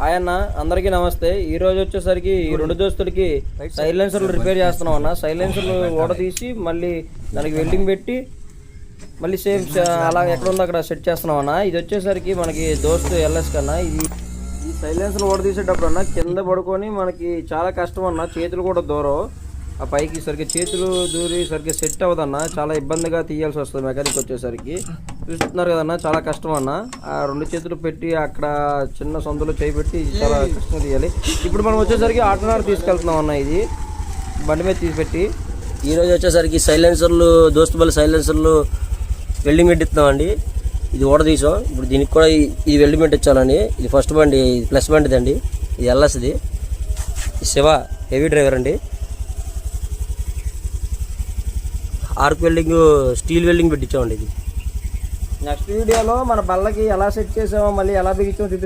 ఆయన అందరికీ నమస్తే. ఈ రోజు వచ్చేసరికి ఈ రెండు దోస్తులకి సైలెన్సర్లు రిపేర్ చేస్తున్నాం అన్న. సైలెన్సర్లు ఓడ తీసి మళ్ళీ దానికి వెల్డింగ్ పెట్టి మళ్ళీ సేమ్ అలా ఎక్కడ ఉందో అక్కడ సెట్ చేస్తున్నాం అన్న. ఇది వచ్చేసరికి మనకి దోస్తు ఎల్ఎస్ కన్నా ఇది ఈ సైలెన్సర్లు ఓడ తీసేటప్పుడు అన్న కింద పడుకొని మనకి చాలా కష్టం అన్న. చేతులు కూడా దూరం ఆ పైకి సరిగ్గా చేతులు దూరి సరిగ్గా సెట్ అవ్వదన్న. చాలా ఇబ్బందిగా తీయాల్సి వస్తుంది మెకానిక్ వచ్చేసరికి. చూస్తున్నారు కదన్నా, చాలా కష్టం అన్న. ఆ రెండు చేతులు పెట్టి అక్కడ చిన్న సొంతలో చేయి పెట్టి చాలా కష్టంగా తీయాలి. ఇప్పుడు మనం వచ్చేసరికి ఆటోనార్ తీసుకెళ్తున్నాం అన్న. ఇది బండి మీద తీసిపెట్టి ఈరోజు వచ్చేసరికి సైలెన్సర్లు దోస్తు బల్ల సైలెన్సర్లు వెల్డింగ్ పెట్టిస్తున్నామండి. ఇది ఓడ తీసాం. ఇప్పుడు దీనికి కూడా ఇది వెల్డింగ్ పెట్టించాలని. ఇది ఫస్ట్ బండి, ఇది ప్లస్ బండిది అండి. ఇది ఎల్ఎస్ది. శివ హెవీ డ్రైవర్ అండి. ఆర్క్ వెల్డింగ్, స్టీల్ వెల్డింగ్ పెట్టించామండి. ఇది నెక్స్ట్ వీడియోలో మన బల్లకి ఎలా సెట్ చేసామో మళ్ళీ ఎలా బిగించామో చూపిస్తాం.